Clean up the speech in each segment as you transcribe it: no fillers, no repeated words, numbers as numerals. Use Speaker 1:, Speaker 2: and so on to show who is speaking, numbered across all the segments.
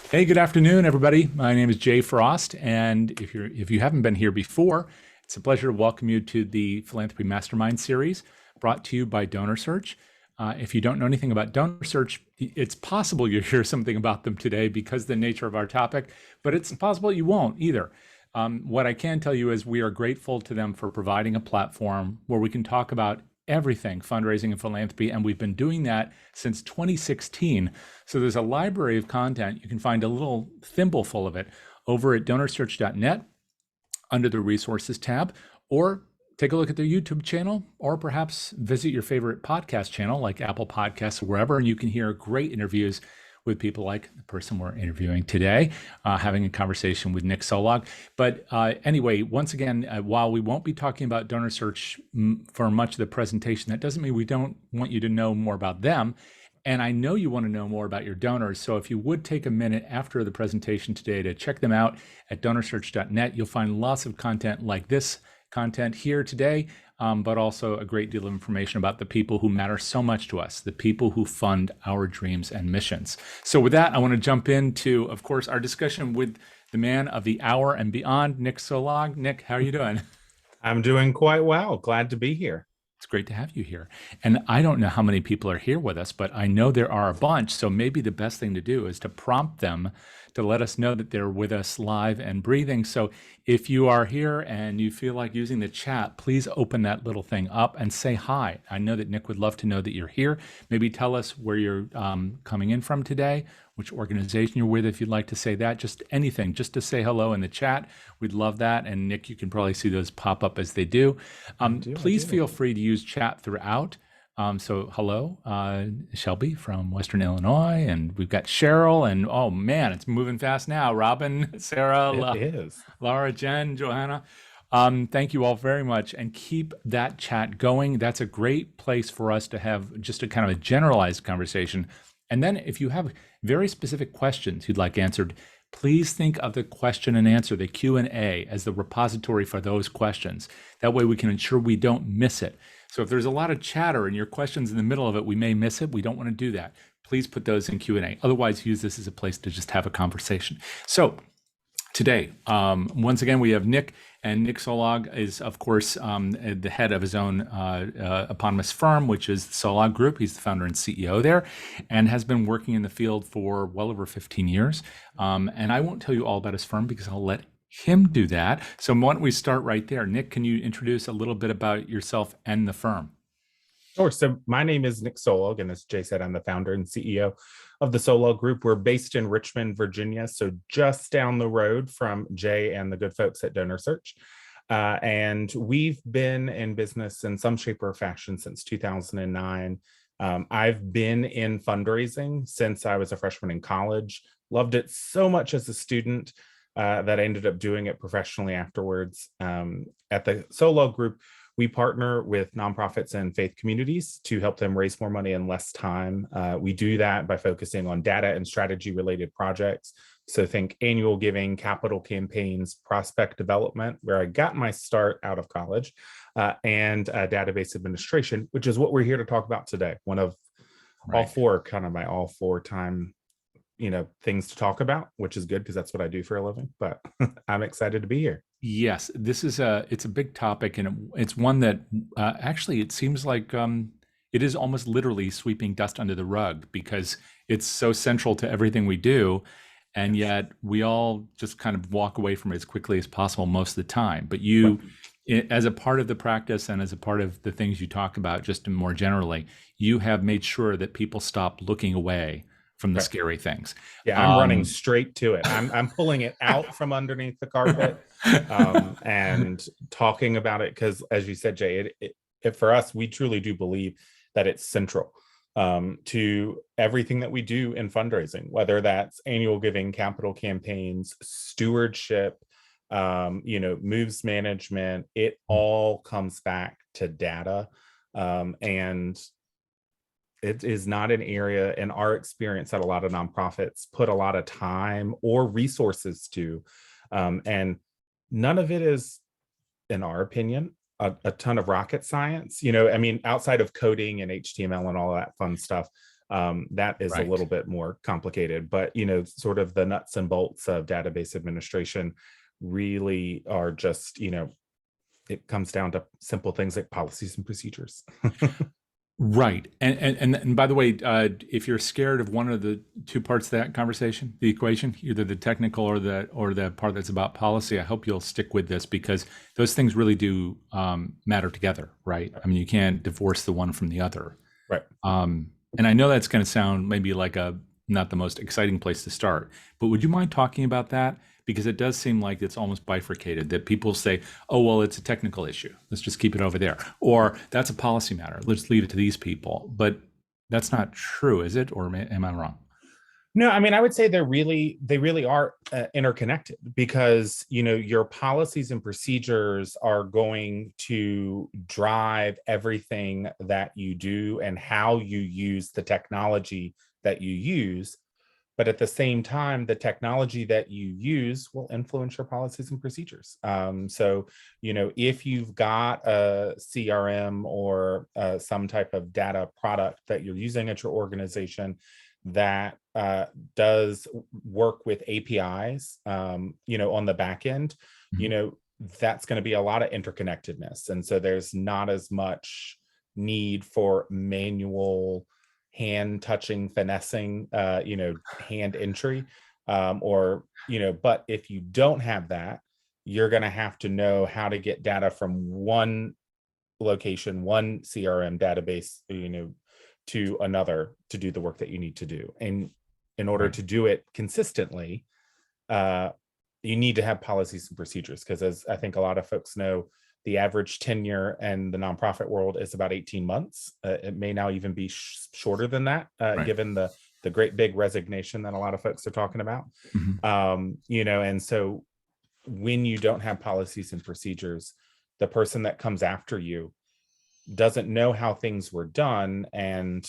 Speaker 1: Hey, good afternoon, everybody. My name is Jay Frost, and if you haven't been here before, it's a pleasure to welcome you to the Philanthropy Mastermind series brought to you by DonorSearch. If you don't know anything about DonorSearch, it's possible you'll hear something about them today because of the nature of our topic, but it's possible you won't either. What I can tell you is we are grateful to them for providing a platform where we can talk about everything fundraising and philanthropy, and we've been doing that since 2016. So there's a library of content. You can find a little thimbleful of it over at donorsearch.net under the resources tab, or take a look at their YouTube channel, or perhaps visit your favorite podcast channel like Apple Podcasts or wherever, and you can hear great interviews with people like the person we're interviewing today, having a conversation with Nick Sollog. But anyway, once again, while we won't be talking about DonorSearch for much of the presentation, that doesn't mean we don't want you to know more about them. And I know you want to know more about your donors. So if you would take a minute after the presentation today to check them out at donorsearch.net, you'll find lots of content like this content here today, but also a great deal of information about the people who matter so much to us, the people who fund our dreams and missions. So with that, I want to jump into, of course, our discussion with the man of the hour and beyond, Nick Solog. Nick, how are you doing?
Speaker 2: I'm doing quite well. Glad to be here.
Speaker 1: It's great to have you here. And I don't know how many people are here with us, but I know there are a bunch. So maybe the best thing to do is to prompt them to let us know that they're with us live and breathing. So if you are here and you feel like using the chat, please open that little thing up and say hi. I know that Nick would love to know that you're here. Maybe tell us where you're coming in from today, which organization you're with, if you'd like to say that, just anything, just to say hello in the chat. We'd love that. And Nick, you can probably see those pop up as they do. Please feel free to use chat throughout. So hello, Shelby from Western Illinois, and we've got Cheryl, and oh man, it's moving fast now. Robin, Sarah,
Speaker 2: It is.
Speaker 1: Laura, Jen, Johanna. Thank you all very much, and keep that chat going. That's a great place for us to have just a kind of a generalized conversation. And then if you have very specific questions you'd like answered, please think of the question and answer, the Q&A, as the repository for those questions. That way we can ensure we don't miss it. So if there's a lot of chatter and your question's in the middle of it, we may miss it. We don't want to do that. Please put those in Q&A. Otherwise, use this as a place to just have a conversation. So today, once again, we have Nick, and Nick Sollog is, of course, the head of his own eponymous firm, which is the Sollog Group. He's the founder and CEO there, and has been working in the field for well over 15 years. And I won't tell you all about his firm because I'll let him do that. So why don't we start right there? Nick, can you introduce a little bit about yourself and the firm?
Speaker 2: Sure. So my name is Nick Sollog, and as Jay said, I'm the founder and CEO of the Solog Group. We're based in Richmond, Virginia, so just down the road from Jay and the good folks at DonorSearch. And we've been in business in some shape or fashion since 2009. I've been in fundraising since I was a freshman in college. Loved it so much as a student that I ended up doing it professionally afterwards. At the Solog Group, we partner with nonprofits and faith communities to help them raise more money in less time. We do that by focusing on data and strategy related projects. So think annual giving, capital campaigns, prospect development, where I got my start out of college, and database administration, which is what we're here to talk about today. One of all four, kind of my all four time things to talk about, which is good because that's what I do for a living, but I'm excited to be here.
Speaker 1: Yes, it's a big topic, and it's one that actually it seems like it is almost literally sweeping dust under the rug because it's so central to everything we do, and yet we all just kind of walk away from it as quickly as possible most of the time. But you, as a part of the practice and as a part of the things you talk about, just more generally, you have made sure that people stop looking away from the scary things.
Speaker 2: Yeah, I'm running straight to it. I'm pulling it out from underneath the carpet and talking about it because, as you said, Jay, it for us, we truly do believe that it's central to everything that we do in fundraising, whether that's annual giving, capital campaigns, stewardship, moves management. It all comes back to data, and it is not an area in our experience that a lot of nonprofits put a lot of time or resources to. And none of it is, in our opinion, a ton of rocket science. Outside of coding and HTML and all that fun stuff, That is a
Speaker 1: Right.
Speaker 2: little bit more complicated, but sort of the nuts and bolts of database administration really are just, it comes down to simple things like policies and procedures.
Speaker 1: Right. And by the way, if you're scared of one of the two parts of that conversation, the equation, either the technical or the part that's about policy, I hope you'll stick with this because those things really do matter together, right? I mean, you can't divorce the one from the other.
Speaker 2: Right.
Speaker 1: And I know that's going to sound maybe like not the most exciting place to start, but would you mind talking about that? Because it does seem like it's almost bifurcated, that people say, oh, well, it's a technical issue. Let's just keep it over there. Or that's a policy matter. Let's leave it to these people. But that's not true, is it? Or am I wrong?
Speaker 2: No, I mean, I would say they really are interconnected because, your policies and procedures are going to drive everything that you do and how you use the technology that you use. But at the same time, the technology that you use will influence your policies and procedures. So, if you've got a CRM or some type of data product that you're using at your organization that does work with APIs, on the back end, that's going to be a lot of interconnectedness. And so there's not as much need for manual hand touching, finessing, hand entry, but if you don't have that, you're going to have to know how to get data from one location, one CRM database, to another to do the work that you need to do. And in order
Speaker 1: Right.
Speaker 2: to do it consistently, you need to have policies and procedures because, as I think a lot of folks know, the average tenure in the nonprofit world is about 18 months. It may now even be shorter than that,
Speaker 1: Right.
Speaker 2: given the great big resignation that a lot of folks are talking about. And so when you don't have policies and procedures, the person that comes after you doesn't know how things were done. And,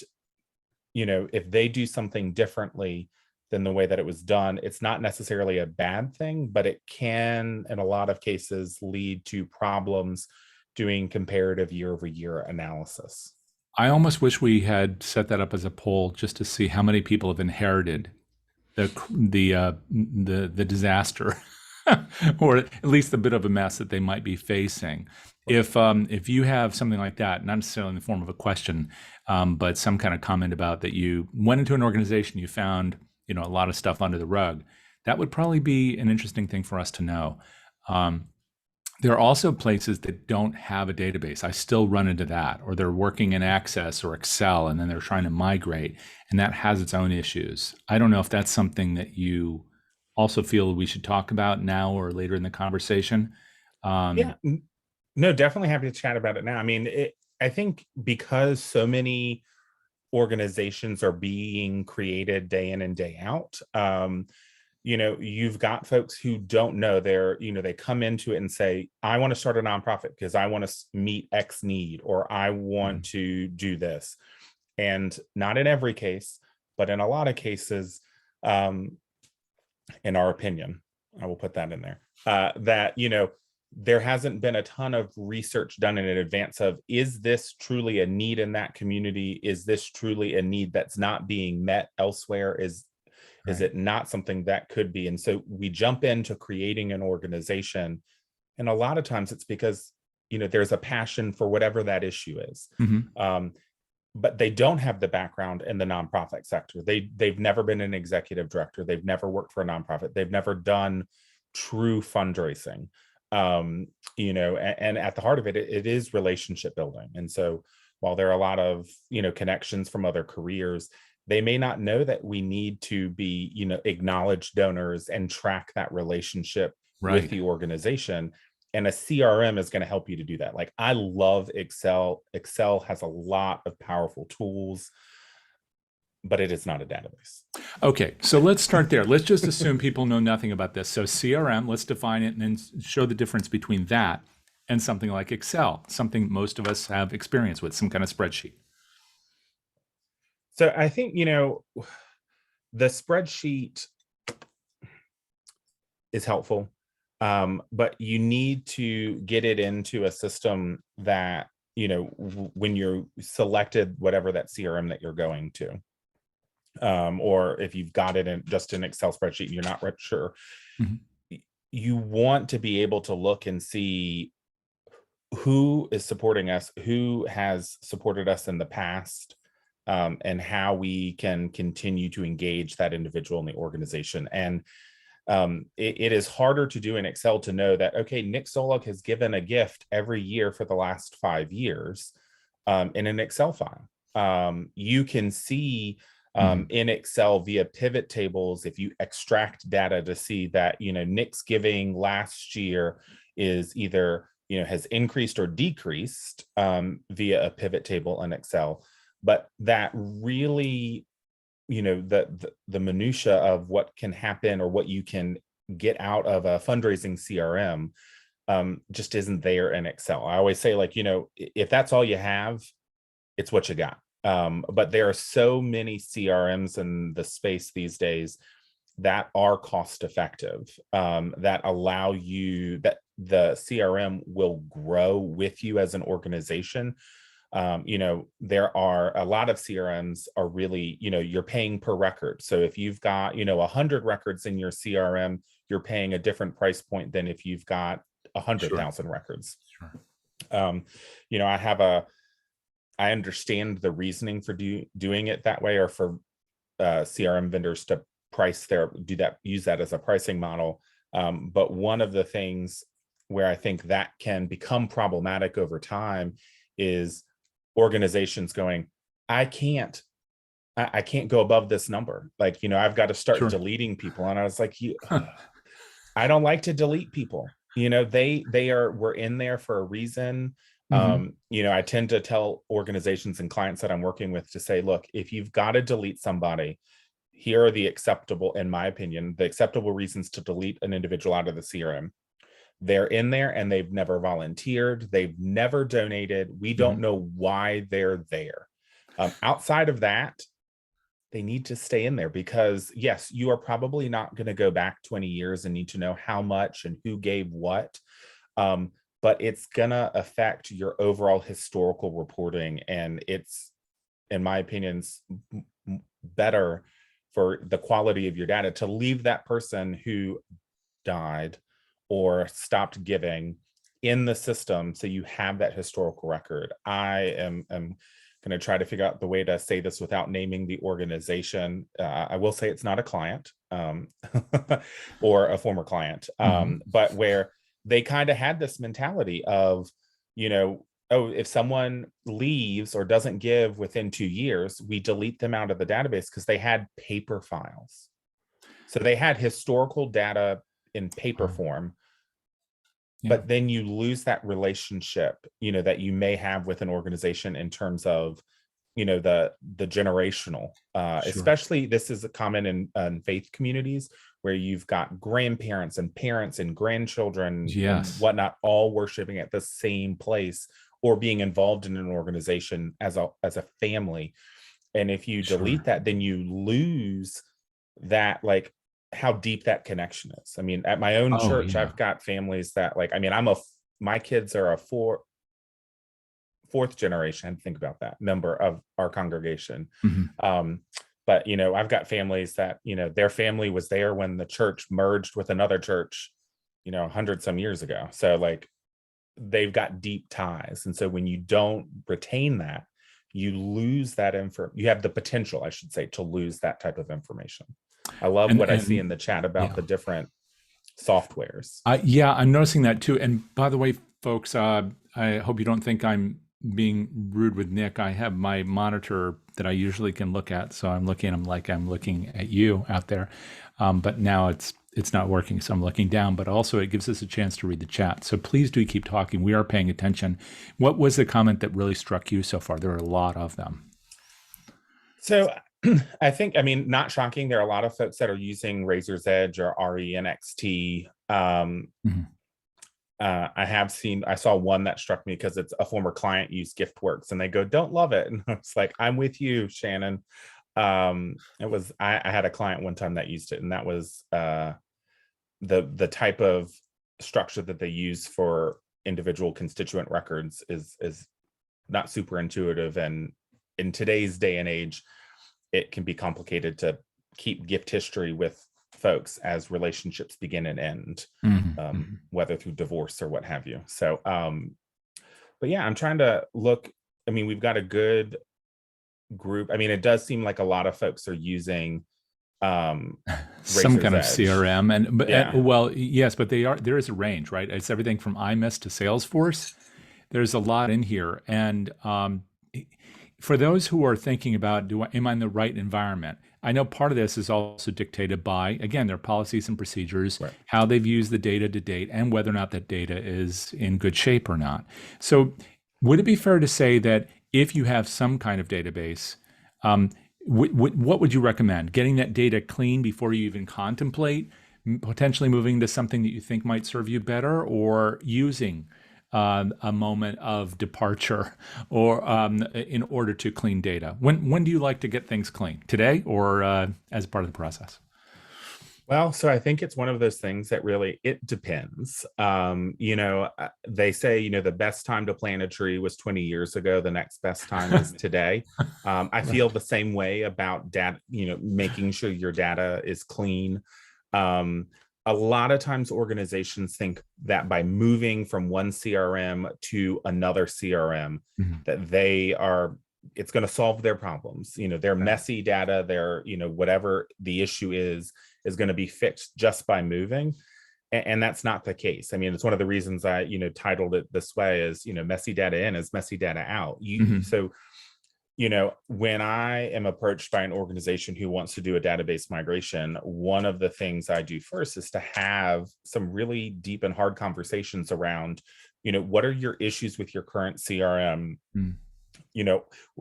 Speaker 2: if they do something differently than the way that it was done, it's not necessarily a bad thing, but it can, in a lot of cases, lead to problems doing comparative year-over-year analysis.
Speaker 1: I almost wish we had set that up as a poll just to see how many people have inherited the disaster, or at least a bit of a mess that they might be facing. If you have something like that, not necessarily in the form of a question, but some kind of comment about that you went into an organization, you found a lot of stuff under the rug, that would probably be an interesting thing for us to know. There are also places that don't have a database. I still run into that, or they're working in Access or Excel, and then they're trying to migrate, and that has its own issues. I don't know if that's something that you also feel we should talk about now or later in the conversation.
Speaker 2: Yeah, no, definitely happy to chat about it now. I mean, I think because so many organizations are being created day in and day out, you've got folks who don't know. They come into it and say, I want to start a nonprofit because I want to meet X need, or I want to do this. And not in every case, but in a lot of cases, in our opinion, I will put that in there, that, there hasn't been a ton of research done in advance of, is this truly a need in that community? Is this truly a need that's not being met elsewhere? Is it not something that could be? And so we jump into creating an organization. And a lot of times it's because, there's a passion for whatever that issue is. But they don't have the background in the nonprofit sector. They've never been an executive director. They've never worked for a nonprofit. They've never done true fundraising. And at the heart of it, it is relationship building. And so while there are a lot of, connections from other careers, they may not know that we need to be, acknowledged donors and track that relationship with the organization. And a CRM is going to help you to do that. Like, I love Excel. Excel has a lot of powerful tools, but it is not a database.
Speaker 1: Okay, so let's start there. Let's just assume people know nothing about this. So CRM, let's define it and then show the difference between that and something like Excel, something most of us have experience with, some kind of spreadsheet.
Speaker 2: So I think, the spreadsheet is helpful, but you need to get it into a system that, when you're selected, whatever that CRM that you're going to, or if you've got it in just an Excel spreadsheet and you're not sure,
Speaker 1: Mhm.
Speaker 2: you want to be able to look and see who is supporting us, who has supported us in the past, and how we can continue to engage that individual in the organization. And it is harder to do in Excel to know that, okay, Nick Solog has given a gift every year for the last 5 years in an Excel file. You can see in Excel via pivot tables, if you extract data to see that, Nick's giving last year is either, has increased or decreased via a pivot table in Excel. But that really, the minutia of what can happen or what you can get out of a fundraising CRM just isn't there in Excel. I always say, like, if that's all you have, it's what you got. But there are so many CRMs in the space these days that are cost effective, that allow you, that the CRM will grow with you as an organization. There are a lot of CRMs are really, you're paying per record. So if you've got, 100 records in your CRM, you're paying a different price point than if you've got 100,000 records.
Speaker 1: Sure.
Speaker 2: I understand the reasoning for doing it that way, or for CRM vendors to use that as a pricing model. But one of the things where I think that can become problematic over time is organizations going, I can't go above this number. Like, I've got to start deleting people. And I was like, I don't like to delete people. We're in there for a reason. I tend to tell organizations and clients that I'm working with to say, look, if you've got to delete somebody, here are the acceptable, in my opinion, the acceptable reasons to delete an individual out of the CRM. They're in there and they've never volunteered. They've never donated. We don't know why they're there. Outside of that, they need to stay in there, because yes, you are probably not going to go back 20 years and need to know how much and who gave what. But it's going to affect your overall historical reporting. And it's, in my opinion, better for the quality of your data to leave that person who died or stopped giving in the system, so you have that historical record. I am going to try to figure out the way to say this without naming the organization. I will say it's not a client or a former client, but where they kind of had this mentality of, oh, if someone leaves or doesn't give within 2 years, we delete them out of the database, because they had paper files. So they had historical data in paper form, but then you lose that relationship, that you may have with an organization in terms of, the generational, especially this is common in faith communities where you've got grandparents and parents and grandchildren and whatnot, all worshiping at the same place or being involved in an organization as a family. And if you delete that, then you lose that, like, how deep that connection is. I mean, at my own church, I've got families that, like, I mean, my kids are a fourth generation, think about that, member of our congregation. But, I've got families that, their family was there when the church merged with another church, 100 some years ago. So, like, they've got deep ties. And so when you don't retain that, you lose that you have the potential, I should say, to lose that type of information. I love what I see in the chat about the different softwares.
Speaker 1: I'm noticing that too. And by the way, folks, I hope you don't think I'm being rude with Nick. I have my monitor that I usually can look at, so I'm looking at you out there. But now it's not working, so I'm looking down. But also, it gives us a chance to read the chat. So please do keep talking. We are paying attention. What was the comment that really struck you so far? There are a lot of them. So
Speaker 2: I think, not shocking, there are a lot of folks that are using Razor's Edge or RENXT. I saw one that struck me because it's a former client used GiftWorks and they go, don't love it. And I was like, I'm with you, Shannon. I had a client one time that used it, and that was the type of structure that they use for individual constituent records is not super intuitive. And in today's day and age, it can be complicated to keep gift history with folks as relationships begin and end, whether through divorce or what have you. So, but yeah, I'm trying to look. I mean, we've got a good group. I mean, it does seem like a lot of folks are using
Speaker 1: some kind of
Speaker 2: Razor's Edge.
Speaker 1: CRM, and
Speaker 2: Yeah.
Speaker 1: well, yes, but there is a range, right? It's everything from IMIS to Salesforce. There's a lot in here, and for those who are thinking about, am I in the right environment? I know part of this is also dictated by, again, their policies and procedures,
Speaker 2: Right.
Speaker 1: how they've used the data to date, and whether or not that data is in good shape or not. So, would it be fair to say that if you have some kind of database, what would you recommend? Getting that data clean before you even contemplate potentially moving to something that you think might serve you better, or using a moment of departure or in order to clean data? When do you like to get things clean? Today or as part of the process?
Speaker 2: Well, so I think it's one of those things that really, it depends. They say, the best time to plant a tree was 20 years ago. The next best time is today. I feel the same way about data, making sure your data is clean. A lot of times organizations think that by moving from one CRM to another CRM, that it's going to solve their problems. Their messy data, their, whatever the issue is going to be fixed just by moving. And that's not the case. I mean, it's one of the reasons I, titled it this way is, messy data in is messy data out. So, when I am approached by an organization who wants to do a database migration, one of the things I do first is to have some really deep and hard conversations around, what are your issues with your current CRM?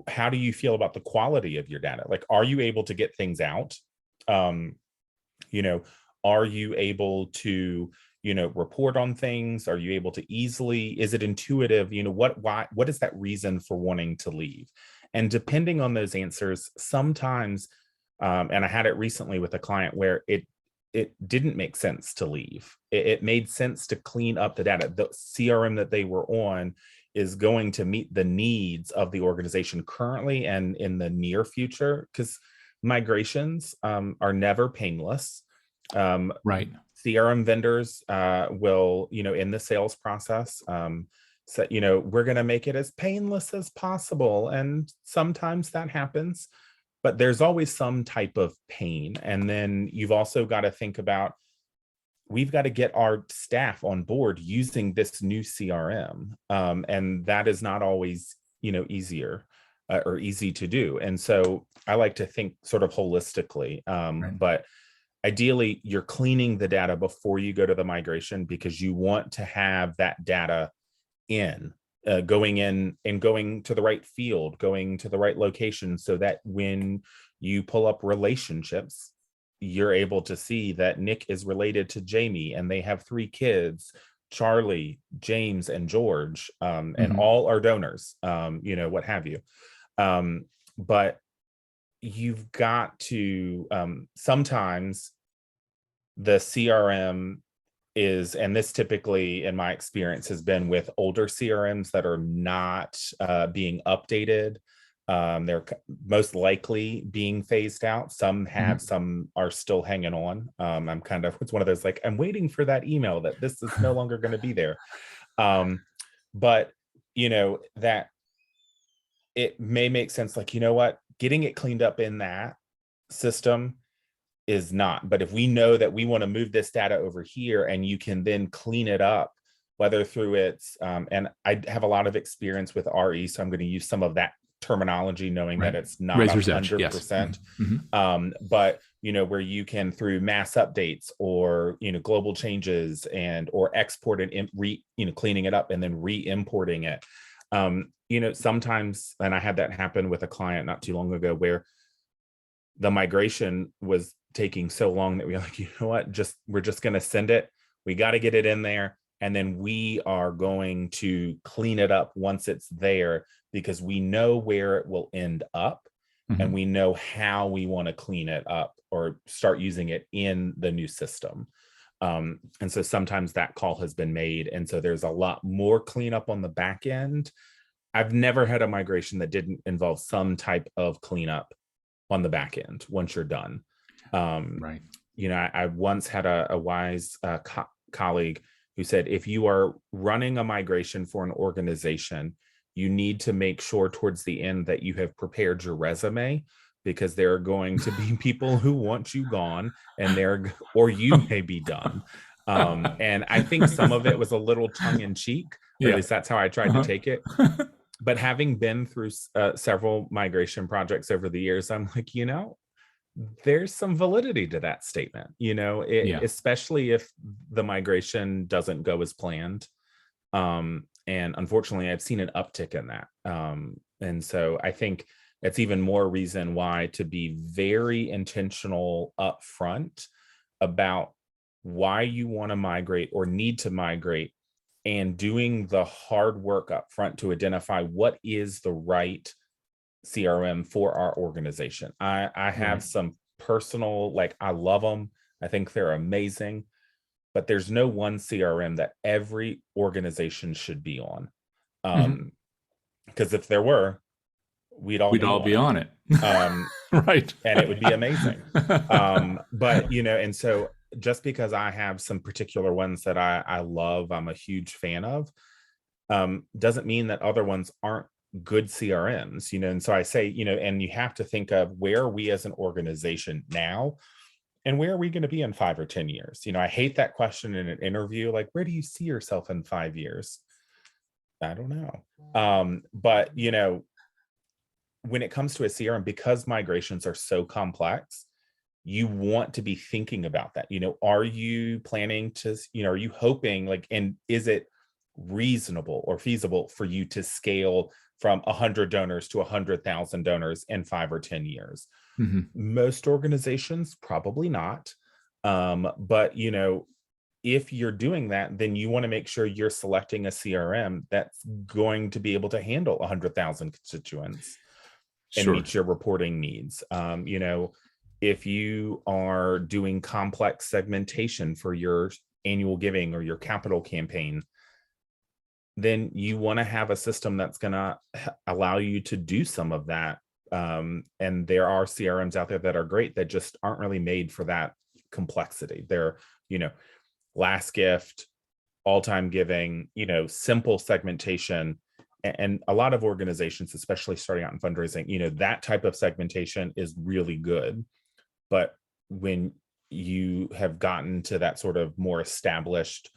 Speaker 2: How do you feel about the quality of your data? Like, are you able to get things out? Are you able to, report on things? Are you able to easily, is it intuitive? What is that reason for wanting to leave? And depending on those answers, sometimes, and I had it recently with a client where it didn't make sense to leave. It made sense to clean up the data. The CRM that they were on is going to meet the needs of the organization currently and in the near future, because migrations are never painless.
Speaker 1: Right.
Speaker 2: CRM vendors will, in the sales process, we're going to make it as painless as possible. And sometimes that happens, but there's always some type of pain. And then you've also got to think about, we've got to get our staff on board using this new CRM. And that is not always, easier or easy to do. And so I like to think sort of holistically, but ideally you're cleaning the data before you go to the migration, because you want to have that data going in and going to the right field, going to the right location, so that when you pull up relationships, you're able to see that Nick is related to Jamie and they have 3 kids, Charlie, James, and George, and all are donors, what have you. But you've got to, sometimes the CRM is, and this typically in my experience has been with older CRMs that are not being updated. They're most likely being phased out. Some have, some are still hanging on. It's one of those, like, I'm waiting for that email that this is no longer going to be there. But that it may make sense, like, what, getting it cleaned up in that system is not. But if we know that we want to move this data over here, and you can then clean it up, whether through its, and I have a lot of experience with RE, so I'm going to use some of that terminology, knowing that it's not
Speaker 1: Razor's Edge,
Speaker 2: 100%. But, where you can, through mass updates or, global changes or export and cleaning it up and then re-importing it. Sometimes, and I had that happen with a client not too long ago, where the migration was taking so long that we were like, what, we're just going to send it. We got to get it in there. And then we are going to clean it up once it's there, because we know where it will end up and we know how we want to clean it up or start using it in the new system. And so sometimes that call has been made. And so there's a lot more cleanup on the back end. I've never had a migration that didn't involve some type of cleanup on the back end once you're done.
Speaker 1: Right.
Speaker 2: I once had a wise colleague who said, if you are running a migration for an organization, you need to make sure towards the end that you have prepared your resume, because there are going to be people who want you gone, and or you may be done. And I think some of it was a little tongue in cheek, or at least that's how I tried to take it. But having been through several migration projects over the years, I'm like, there's some validity to that statement, especially if the migration doesn't go as planned. And unfortunately, I've seen an uptick in that. And so I think it's even more reason why to be very intentional upfront about why you want to migrate or need to migrate, and doing the hard work up front to identify what is the right CRM for our organization. I have some personal, I love them. I think they're amazing, but there's no one CRM that every organization should be on. Because if there were, we'd all be on it.
Speaker 1: Right.
Speaker 2: And it would be amazing. But, and so just because I have some particular ones that I love, I'm a huge fan of, doesn't mean that other ones aren't good CRMs, and so I say, and you have to think of, where are we as an organization now, and where are we going to be in 5 or 10 years? I hate that question in an interview, like, where do you see yourself in 5 years? I don't know. But when it comes to a CRM, because migrations are so complex, you want to be thinking about that. Are you planning to, are you hoping, and is it reasonable or feasible for you to scale from 100 donors to 100,000 donors in 5 or 10 years? Most organizations, probably not. But, if you're doing that, then you want to make sure you're selecting a CRM that's going to be able to handle 100,000 constituents and meet your reporting needs. If you are doing complex segmentation for your annual giving or your capital campaign, then you want to have a system that's going to allow you to do some of that. And there are CRMs out there that are great that just aren't really made for that complexity. They're, last gift, all-time giving, simple segmentation. And a lot of organizations, especially starting out in fundraising, that type of segmentation is really good. But when you have gotten to that sort of more established,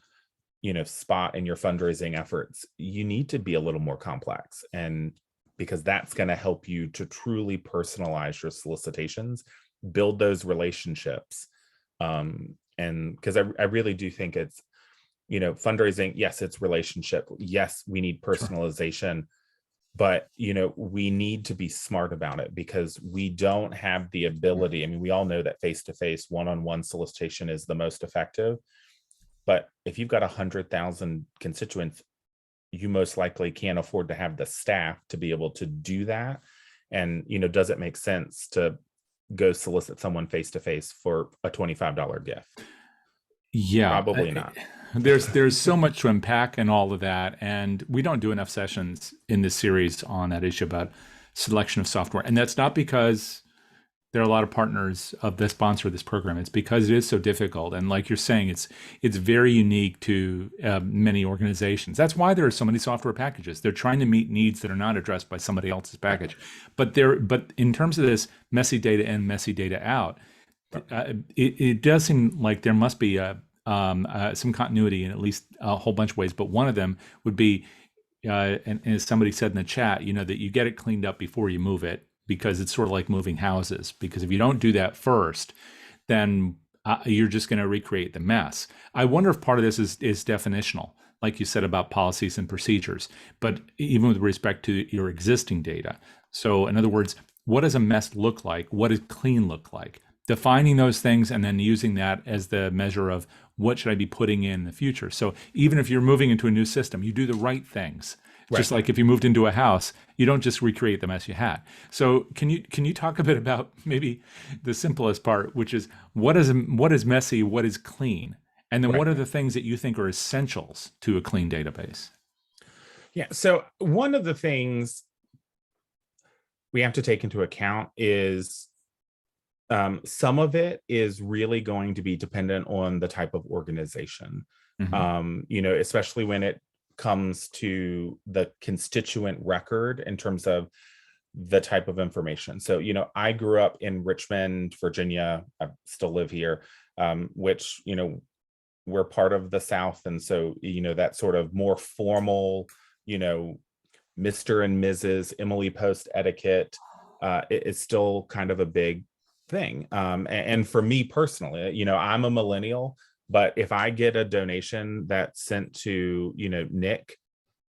Speaker 2: spot in your fundraising efforts, you need to be a little more complex, and because that's going to help you to truly personalize your solicitations, build those relationships. And because I really do think it's, fundraising, yes, it's relationship. Yes, we need personalization, but, we need to be smart about it, because we don't have the ability. I mean, we all know that face-to-face, one-on-one solicitation is the most effective. But if you've got 100,000 constituents, you most likely can't afford to have the staff to be able to do that. And, does it make sense to go solicit someone face-to-face for a $25 gift?
Speaker 1: Yeah,
Speaker 2: probably not.
Speaker 1: There's so much to unpack and all of that, and we don't do enough sessions in this series on that issue about selection of software. And that's not because there are a lot of partners of the sponsor of this program. It's because it is so difficult. And like you're saying, it's very unique to many organizations. That's why there are so many software packages. They're trying to meet needs that are not addressed by somebody else's package. But in terms of this messy data in, messy data out, it does seem like there must be some continuity in at least a whole bunch of ways. But one of them would be, and as somebody said in the chat, that you get it cleaned up before you move it, because it's sort of like moving houses. Because if you don't do that first, then you're just going to recreate the mess. I wonder if part of this is definitional, like you said about policies and procedures, but even with respect to your existing data. So in other words, what does a mess look like? What does clean look like? Defining those things and then using that as the measure of what should I be putting in the future. So even if you're moving into a new system, you do the right things. Right. Just like if you moved into a house, you don't just recreate the mess you had. So can you talk a bit about maybe the simplest part, which is what is messy, what is clean, and then what are the things that you think are essentials to a clean database?
Speaker 2: Yeah. So one of the things we have to take into account is Some of it is really going to be dependent on the type of organization, especially when it comes to the constituent record in terms of the type of information. So, I grew up in Richmond, Virginia. I still live here, which, we're part of the South. And so, that sort of more formal, Mr. and Mrs. Emily Post etiquette is still kind of a big thing. And for me personally, I'm a millennial, but if I get a donation that's sent to, Nick,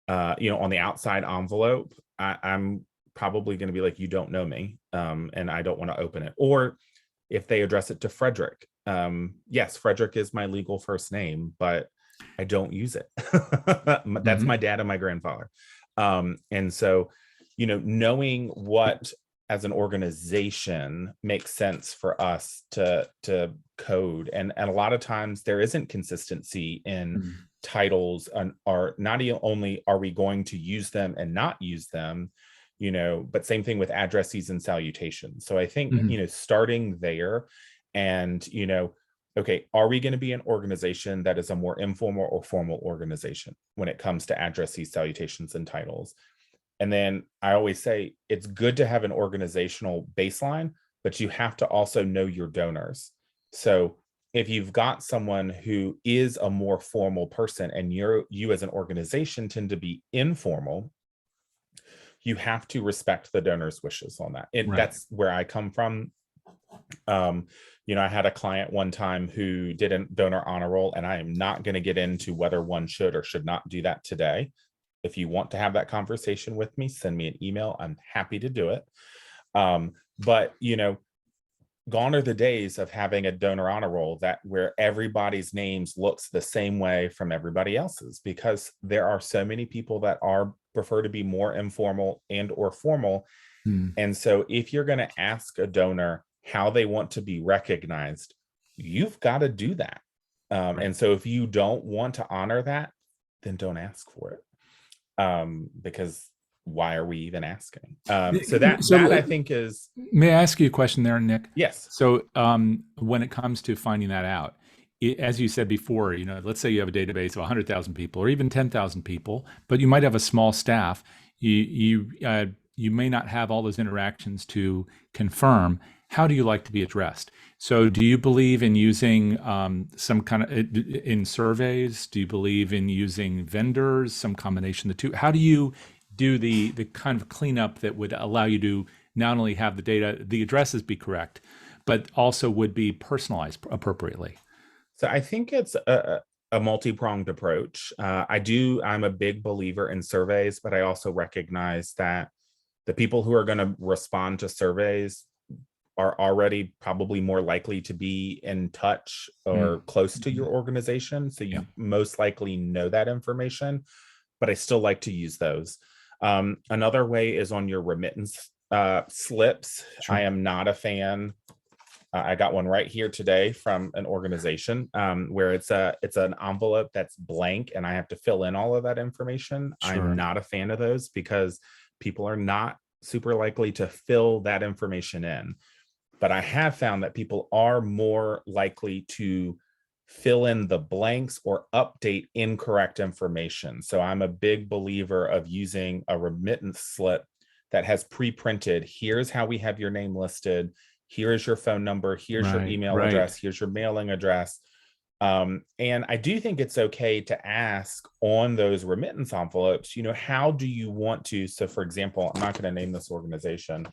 Speaker 2: on the outside envelope, I'm probably going to be like, you don't know me, and I don't want to open it. Or if they address it to Frederick, yes, Frederick is my legal first name, but I don't use it. That's my dad and my grandfather. And so, knowing what as an organization makes sense for us to code. And a lot of times there isn't consistency in titles, and are not only are we going to use them and not use them, but same thing with addressees and salutations. So I think, starting there and, okay, are we going to be an organization that is a more informal or formal organization when it comes to addressees, salutations, and titles? And then I always say it's good to have an organizational baseline, but you have to also know your donors. So if you've got someone who is a more formal person and you as an organization tend to be informal, you have to respect the donor's wishes on that. That's where I come from. I had a client one time who did a donor honor roll, and I am not going to get into whether one should or should not do that today. If you want to have that conversation with me, send me an email. I'm happy to do it. But, gone are the days of having a donor honor roll where everybody's names looks the same way from everybody else's, because there are so many people that prefer to be more informal and or formal. And so if you're going to ask a donor how they want to be recognized, you've got to do that. And so if you don't want to honor that, then don't ask for it. Because why are we even asking? So that I think is.
Speaker 1: May I ask you a question there, Nick?
Speaker 2: Yes.
Speaker 1: So when it comes to finding that out, as you said before, let's say you have a database of 100,000 people or even 10,000 people, but you might have a small staff. You may not have all those interactions to confirm. How do you like to be addressed? So do you believe in using some kind of in surveys? Do you believe in using vendors, some combination of the two? How do you do the kind of cleanup that would allow you to not only have the data, the addresses be correct, but also would be personalized appropriately?
Speaker 2: So I think it's a multi-pronged approach. I'm a big believer in surveys, but I also recognize that the people who are going to respond to surveys are already probably more likely to be in touch or close to your organization. So you most likely know that information, but I still like to use those. Another way is on your remittance slips. Sure. I am not a fan. I got one right here today from an organization where it's an envelope that's blank and I have to fill in all of that information. Sure. I'm not a fan of those because people are not super likely to fill that information in. But I have found that people are more likely to fill in the blanks or update incorrect information. So I'm a big believer of using a remittance slip that has pre-printed, here's how we have your name listed, here's your phone number, here's your email address, here's your mailing address. And I do think it's okay to ask on those remittance envelopes, how do you want to, so for example, I'm not going to name this organization,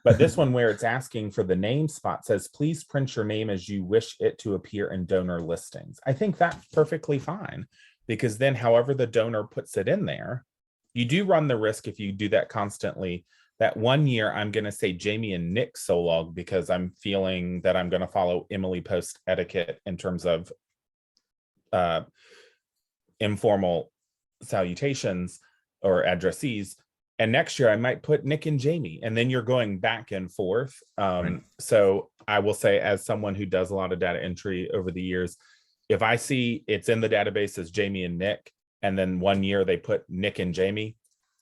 Speaker 2: but this one where it's asking for the name spot says, please print your name as you wish it to appear in donor listings. I think that's perfectly fine, because then however the donor puts it in there, you do run the risk if you do that constantly, that one year I'm going to say Jamie and Nick Solog because I'm feeling that I'm going to follow Emily Post etiquette in terms of informal salutations or addressees. And next year I might put Nick and Jamie, and then you're going back and forth. So I will say, as someone who does a lot of data entry over the years, if I see it's in the database as Jamie and Nick, and then one year they put Nick and Jamie,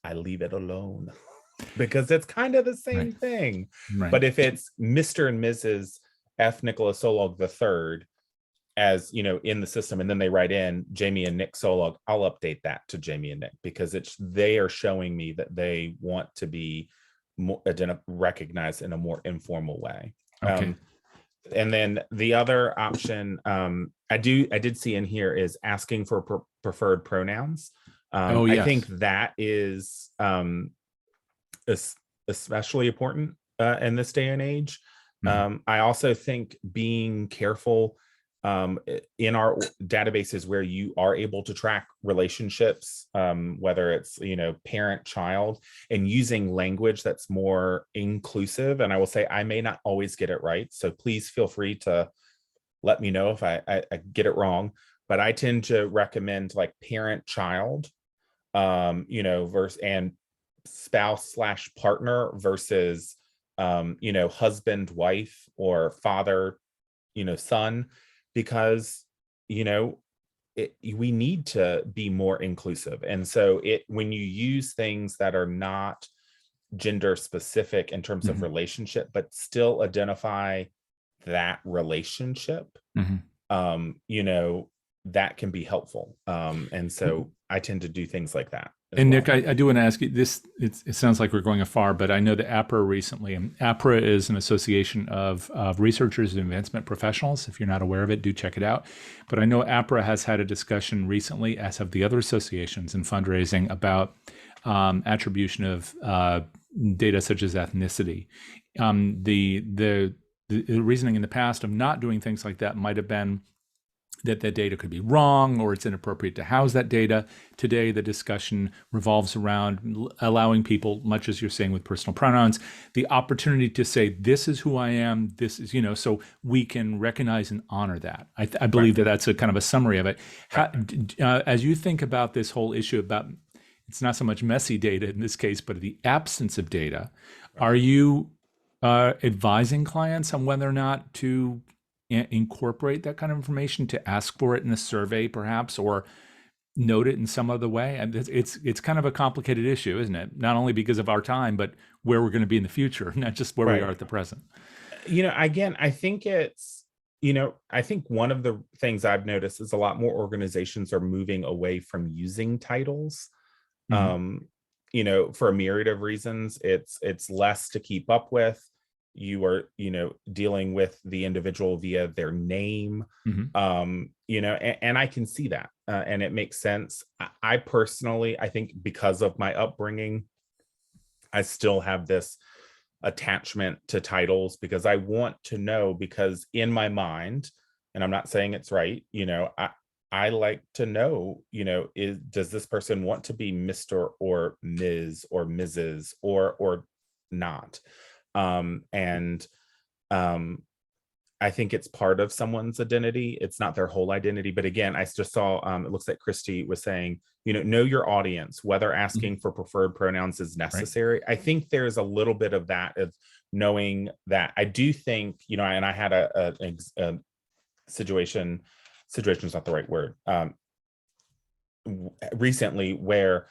Speaker 2: I leave it alone. because it's kind of the
Speaker 1: Right.
Speaker 2: same thing.
Speaker 1: Right.
Speaker 2: But if it's Mr. and Mrs. F. Nicholas Solog III, as you know, in the system, and then they write in Jamie and Nick Solog, I'll update that to Jamie and Nick, because they are showing me that they want to be more recognized in a more informal way.
Speaker 1: Okay.
Speaker 2: And then the other option I did see in here is asking for preferred pronouns.
Speaker 1: Oh,
Speaker 2: I
Speaker 1: yes.
Speaker 2: think that is especially important in this day and age. I also think being careful in our databases where you are able to track relationships, whether it's, you know, parent child, and using language that's more inclusive. And I will say I may not always get it right, so please feel free to let me know if I get it wrong. But I tend to recommend like parent child, you know, versus and spouse slash partner versus you know, husband wife or father, you know, son, because you know we need to be more inclusive. And so when you use things that are not gender specific in terms of relationship, but still identify that relationship, you know, that can be helpful. And so I tend to do things like that.
Speaker 1: And Nick, I do want to ask you this. It sounds like we're going afar, but I know that APRA recently, and APRA is an association of researchers and advancement professionals. If you're not aware of it, do check it out. But I know APRA has had a discussion recently, as have the other associations in fundraising, about attribution of data such as ethnicity. The reasoning in the past of not doing things like that might have been that the data could be wrong or it's inappropriate to house that data. Today, the discussion revolves around allowing people, much as you're saying with personal pronouns, the opportunity to say, this is who I am, this is, you know, so we can recognize and honor that. I believe that that's a kind of a summary of it. How, as you think about this whole issue about, it's not so much messy data in this case, but the absence of data, are you advising clients on whether or not to incorporate that kind of information, to ask for it in a survey perhaps, or note it in some other way? And it's kind of a complicated issue, isn't it? Not only because of our time, but where we're going to be in the future, not just where we are at the present.
Speaker 2: You know, again, I think it's, you know, I think one of the things I've noticed is a lot more organizations are moving away from using titles. You know, for a myriad of reasons. It's less to keep up with. You are, you know, dealing with the individual via their name, you know, and I can see that, and it makes sense. I personally, I think because of my upbringing, I still have this attachment to titles because I want to know, because in my mind, and I'm not saying it's right, you know, I like to know, you know, does this person want to be Mr. or Ms. or Mrs. or not? And I think it's part of someone's identity. It's not their whole identity. But again, I just saw, it looks like Christy was saying, you know your audience, whether asking for preferred pronouns is necessary. I think there's a little bit of that, of knowing that. I do think, you know, and I had a situation is not the right word, recently where,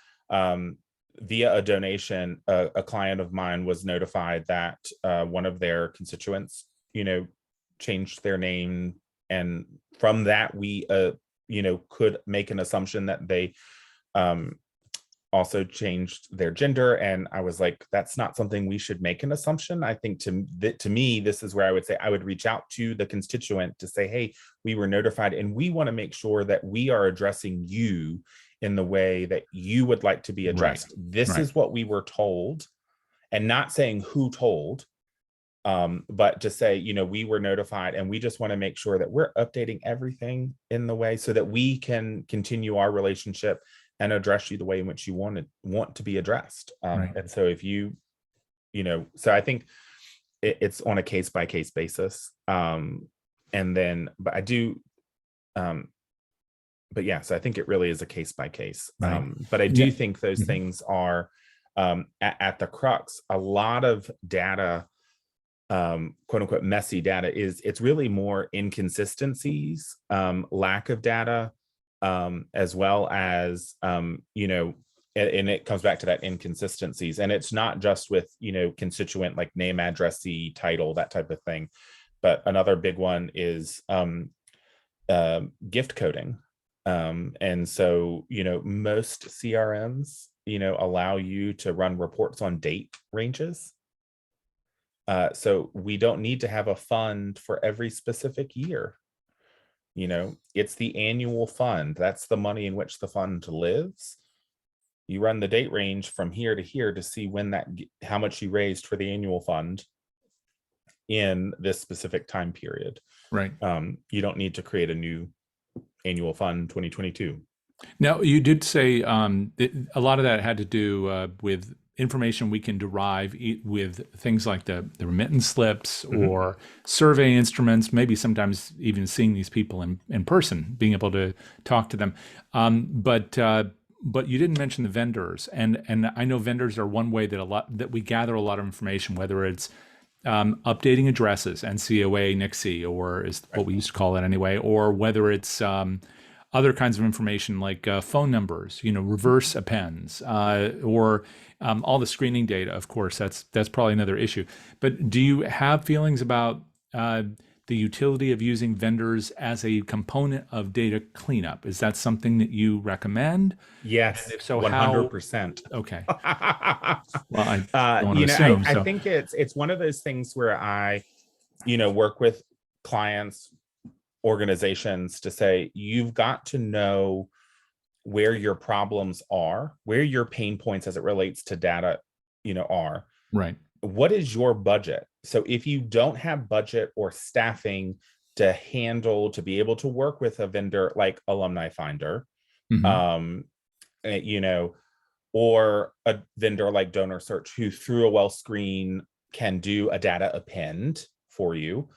Speaker 2: via a donation, a client of mine was notified that one of their constituents, you know, changed their name, and from that we, you know, could make an assumption that they also changed their gender. And I was like, that's not something we should make an assumption. I think to me, this is where I would say I would reach out to the constituent to say, hey, we were notified and we want to make sure that we are addressing you in the way that you would like to be addressed. This is what we were told, and not saying who told, but just say, you know, we were notified and we just want to make sure that we're updating everything in the way so that we can continue our relationship and address you the way in which you want to be addressed. And so if you know, so I think it's on a case-by-case basis. And then, but I do, but yeah, so I think it really is a case-by-case. But I do think those things are at the crux. A lot of data, quote unquote, messy data, it's really more inconsistencies, lack of data, as well as, you know, and it comes back to that inconsistencies. And it's not just with, constituent like name, addressee, title, that type of thing. But another big one is gift coding. And so, most CRMs, allow you to run reports on date ranges. So we don't need to have a fund for every specific year. It's the annual fund. That's the money in which the fund lives. You run the date range from here to here to see how much you raised for the annual fund in this specific time period.
Speaker 1: Right.
Speaker 2: You don't need to create a new annual fund 2022.
Speaker 1: Now, you did say a lot of that had to do with information we can derive with things like the remittance slips or survey instruments, maybe sometimes even seeing these people in person, being able to talk to them. But you didn't mention the vendors, and I know vendors are one way that we gather a lot of information, whether it's updating addresses, NCOA, NICSI, or is what we used to call it anyway, or whether it's other kinds of information like phone numbers, reverse appends, or all the screening data. Of course, that's probably another issue. But do you have feelings about the utility of using vendors as a component of data cleanup? Is that something that you recommend?
Speaker 2: Yes.
Speaker 1: And if so,
Speaker 2: 100%.
Speaker 1: How? Okay. Well, I don't want to assume.
Speaker 2: I think it's one of those things where I, work with clients, organizations to say, you've got to know where your problems are, where your pain points as it relates to data, are.
Speaker 1: Right.
Speaker 2: What is your budget? So if you don't have budget or staffing to be able to work with a vendor like Alumni Finder, or a vendor like DonorSearch, who through a well screen can do a data append for you.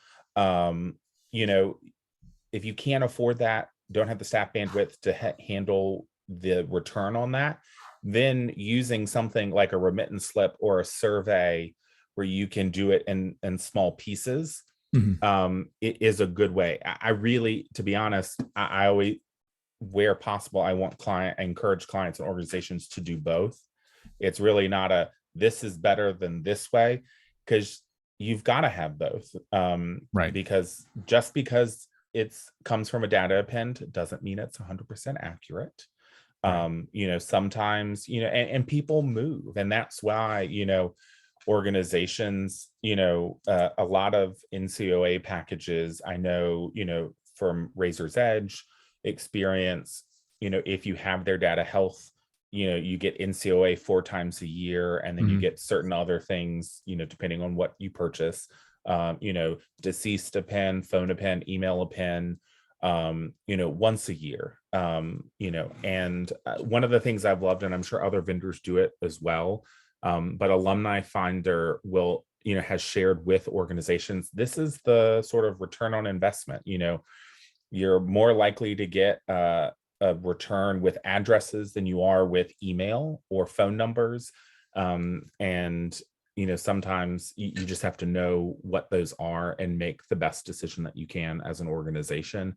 Speaker 2: If you can't afford that, don't have the staff bandwidth to handle the return on that, then using something like a remittance slip or a survey where you can do it in small pieces, it is a good way. I really, to be honest, I always, where possible, I encourage clients and organizations to do both. It's really not this is better than this way, because you've got to have both.
Speaker 1: Right.
Speaker 2: Because just because it comes from a data append doesn't mean it's 100% accurate. Right. Sometimes, and people move, and that's why, organizations, a lot of NCOA packages, I know, from Razor's Edge experience, if you have their data health, you get NCOA 4 times a year, and then you get certain other things, depending on what you purchase, deceased append, phone append, email append, once a year, and one of the things I've loved, and I'm sure other vendors do it as well, but Alumni Finder has shared with organizations, this is the sort of return on investment. You're more likely to get a return with addresses than you are with email or phone numbers. And sometimes you just have to know what those are and make the best decision that you can as an organization.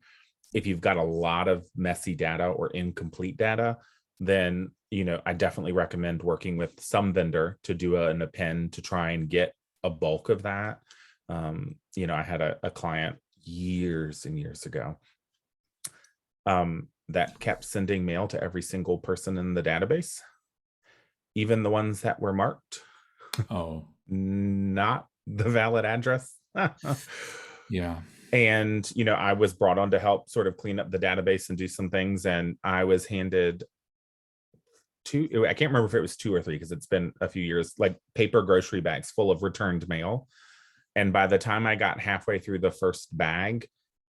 Speaker 2: If you've got a lot of messy data or incomplete data, then I definitely recommend working with some vendor to do an append to try and get a bulk of that. I had a client years and years ago that kept sending mail to every single person in the database, even the ones that were marked not the valid address.
Speaker 1: Yeah.
Speaker 2: And I was brought on to help sort of clean up the database and do some things, and I was handed I can't remember if it was 2 or 3, because it's been a few years, like paper grocery bags full of returned mail. And by the time I got halfway through the first bag,